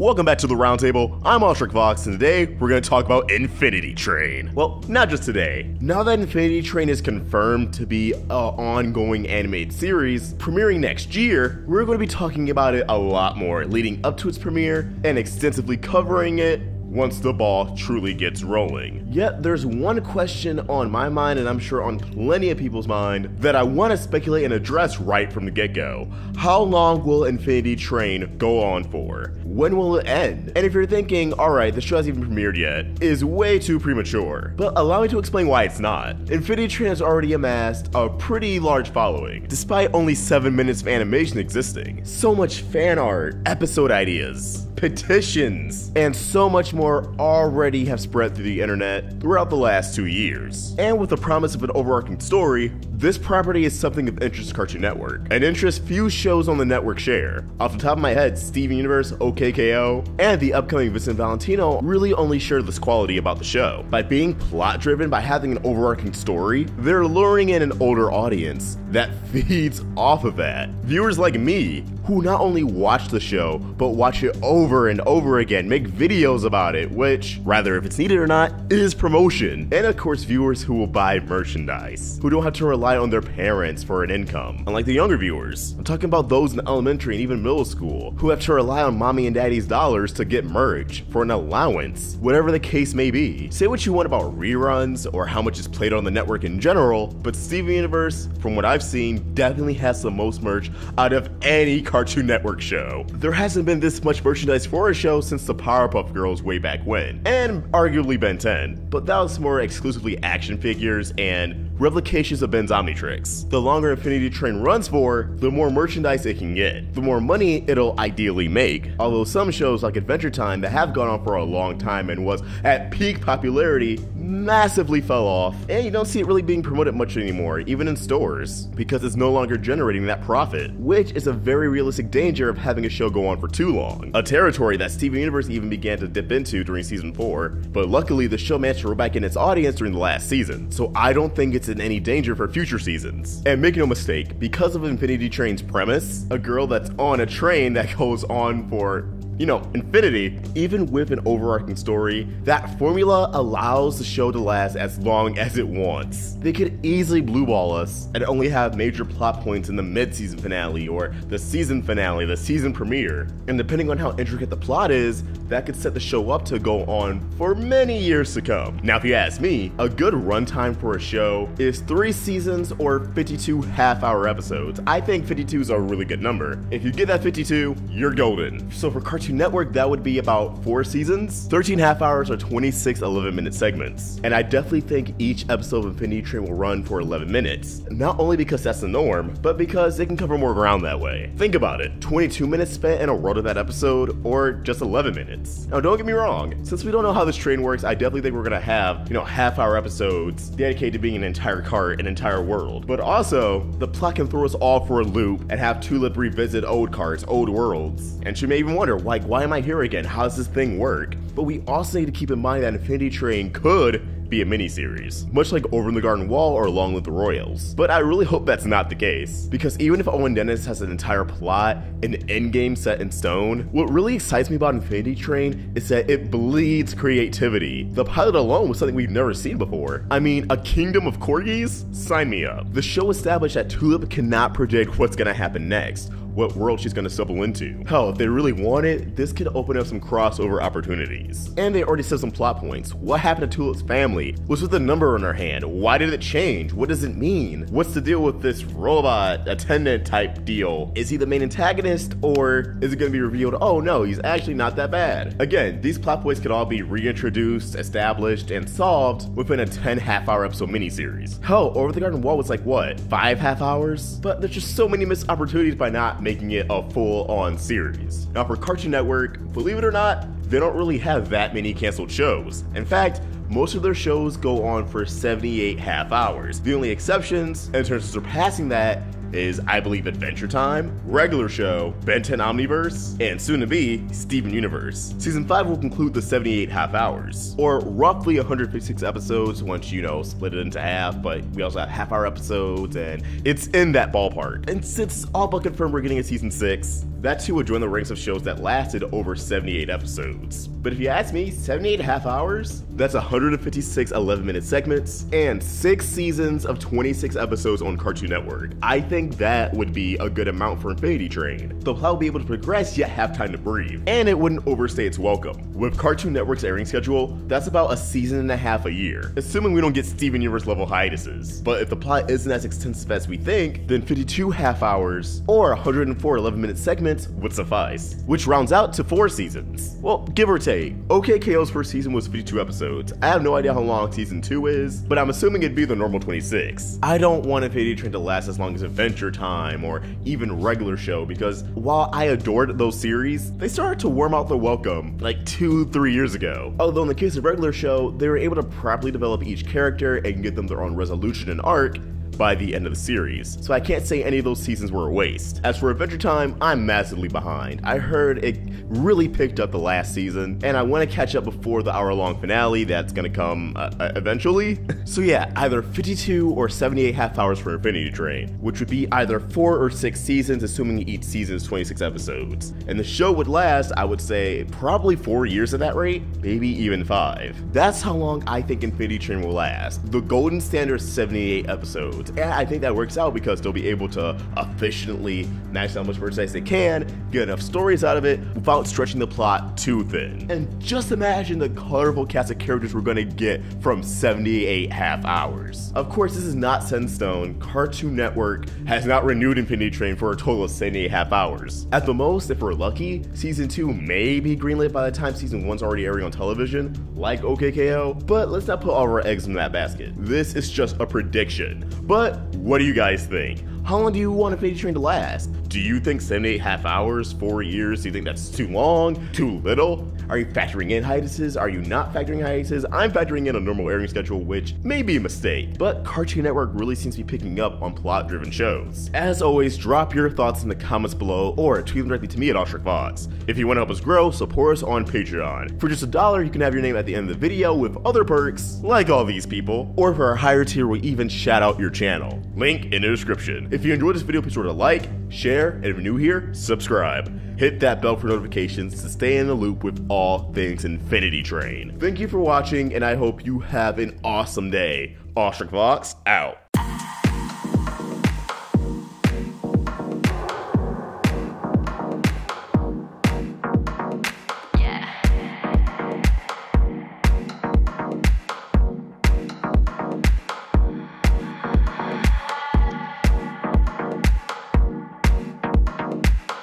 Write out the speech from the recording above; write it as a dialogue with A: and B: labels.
A: Welcome back to the Roundtable. I'm Oshrik Vox, and today we're going to talk about Infinity Train. Well, not just today. Now that Infinity Train is confirmed to be an ongoing animated series premiering next year, we're going to be talking about it a lot more, leading up to its premiere and extensively covering it once the ball truly gets rolling. Yet there's one question on my mind, and I'm sure on plenty of people's mind, that I want to speculate and address right from the get-go. How long will Infinity Train go on for? When will it end? And if you're thinking, alright, the show hasn't even premiered yet, is way too premature. But allow me to explain why it's not. Infinity Train has already amassed a pretty large following, despite only 7 minutes of animation existing. So much fan art, episode ideas, petitions, and so much more already have spread through the internet throughout the last 2 years. And with the promise of an overarching story, this property is something of interest to Cartoon Network, an interest few shows on the network share. Off the top of my head, Steven Universe, OKKO, and the upcoming Vincent Valentino really only share this quality about the show. By being plot driven, by having an overarching story, they're luring in an older audience that feeds off of that. Viewers like me, who not only watch the show, but watch it over and over again, make videos about it, which, rather if it's needed or not, is promotion. And of course, viewers who will buy merchandise, who don't have to rely on their parents for an income, unlike the younger viewers. I'm talking about those in elementary and even middle school, who have to rely on mommy and daddy's dollars to get merch, for an allowance, whatever the case may be. Say what you want about reruns, or how much is played on the network in general, but Steven Universe, from what I've seen, definitely has the most merch out of any Cartoon Network show. There hasn't been this much merchandise for a show since the Powerpuff Girls way back when, and arguably Ben 10, but that was more exclusively action figures and replications of Ben's Omnitrix. The longer Infinity Train runs for, the more merchandise it can get, the more money it'll ideally make. Although some shows like Adventure Time that have gone on for a long time and was at peak popularity massively fell off, and you don't see it really being promoted much anymore, even in stores, because it's no longer generating that profit, which is a very realistic danger of having a show go on for too long. A territory that Steven Universe even began to dip into during season 4, but luckily the show managed to roll back in its audience during the last season, so I don't think it's in any danger for future seasons. And make no mistake, because of Infinity Train's premise, a girl that's on a train that goes on for, you know, infinity, even with an overarching story, that formula allows the show to last as long as it wants. They could easily blueball us and only have major plot points in the mid-season finale or the season finale, the season premiere. And depending on how intricate the plot is, that could set the show up to go on for many years to come. Now, if you ask me, a good runtime for a show is 3 seasons or 52 half-hour episodes. I think 52 is a really good number. If you get that 52, you're golden. So for Cartoon Network, that would be about 4 seasons, 13 half hours or 26 11-minute segments. And I definitely think each episode of Infinity Train will run for 11 minutes. Not only because that's the norm, but because they can cover more ground that way. Think about it, 22 minutes spent in a world of that episode, or just 11 minutes. Now don't get me wrong, since we don't know how this train works, I definitely think we're gonna have, half-hour episodes dedicated to being an entire cart, an entire world. But also, the plot can throw us all for a loop and have Tulip revisit old carts, old worlds. And she may even wonder, why am I here again? How does this thing work? But we also need to keep in mind that Infinity Train could be a miniseries, much like Over the Garden Wall or Long Live the Royals. But I really hope that's not the case, because even if Owen Dennis has an entire plot, an endgame set in stone, what really excites me about Infinity Train is that it bleeds creativity. The pilot alone was something we've never seen before. I mean, a kingdom of corgis? Sign me up. The show established that Tulip cannot predict what's gonna happen next, what world she's gonna stumble into. Hell, if they really want it, this could open up some crossover opportunities. And they already said some plot points. What happened to Tulip's family? What's with the number on her hand? Why did it change? What does it mean? What's the deal with this robot attendant type deal? Is he the main antagonist, or is it gonna be revealed, oh no, he's actually not that bad? Again, these plot points could all be reintroduced, established, and solved within a 10 half-hour episode miniseries. Hell, Over the Garden Wall was like, what, 5 half hours? But there's just so many missed opportunities by not making it a full-on series. Now for Cartoon Network, believe it or not, they don't really have that many canceled shows. In fact, most of their shows go on for 78 half hours. The only exceptions, in terms of surpassing that, is, I believe, Adventure Time, regular show, Ben 10 Omniverse, and soon to be Steven Universe. Season 5 will conclude the 78 half hours, or roughly 156 episodes once you split it into half, but we also have half-hour episodes, and it's in that ballpark. And since all but confirmed we're getting a season 6, that too would join the ranks of shows that lasted over 78 episodes. But if you ask me, 78 half hours? That's 156 11-minute segments and 6 seasons of 26 episodes on Cartoon Network. I think that would be a good amount for Infinity Train. The plot will be able to progress yet have time to breathe, and it wouldn't overstay its welcome. With Cartoon Network's airing schedule, that's about a season and a half a year, assuming we don't get Steven Universe level hiatuses. But if the plot isn't as extensive as we think, then 52 half hours or 104 11-minute segments would suffice, which rounds out to 4 seasons. Well, give or take. OKKO's first season was 52 episodes. I have no idea how long season 2 is, but I'm assuming it'd be the normal 26. I don't want Infinity Train to last as long as Adventure Time or even regular show, because while I adored those series, they started to warm out the welcome like 2-3 years ago. Although in the case of regular show, they were able to properly develop each character and give them their own resolution and arc by the end of the series, so I can't say any of those seasons were a waste. As for Adventure Time, I'm massively behind. I heard it really picked up the last season, and I want to catch up before the hour-long finale that's gonna come eventually. So yeah, either 52 or 78 half hours for Infinity Train, which would be either 4 or 6 seasons, assuming each season is 26 episodes. And the show would last, I would say, probably 4 years at that rate, maybe even 5. That's how long I think Infinity Train will last. The golden standard is 78 episodes. And I think that works out because they'll be able to efficiently match how much merchandise they can, get enough stories out of it without stretching the plot too thin. And just imagine the colorful cast of characters we're gonna get from 78 half hours. Of course, this is not set in stone. Cartoon Network has not renewed Infinity Train for a total of 78 half hours. At the most, if we're lucky, season 2 may be greenlit by the time season 1's already airing on television, like OKKO, but let's not put all of our eggs in that basket. This is just a prediction. But what do you guys think? How long do you want Infinity Train to last? Do you think 78 half hours, 4 years? Do you think that's too long? Too little? Are you factoring in hiatuses? Are you not factoring hiatuses? I'm factoring in a normal airing schedule, which may be a mistake, but Cartoon Network really seems to be picking up on plot-driven shows. As always, drop your thoughts in the comments below or tweet them directly to me at OstricVox. If you want to help us grow, support us on Patreon. For just $1, you can have your name at the end of the video with other perks, like all these people, or for our higher tier, we'll even shout out your channel. Link in the description. If you enjoyed this video, please sure to like, share, and if you're new here, subscribe. Hit that bell for notifications to stay in the loop with all things Infinity Train. Thank you for watching, and I hope you have an awesome day. OstricVox out.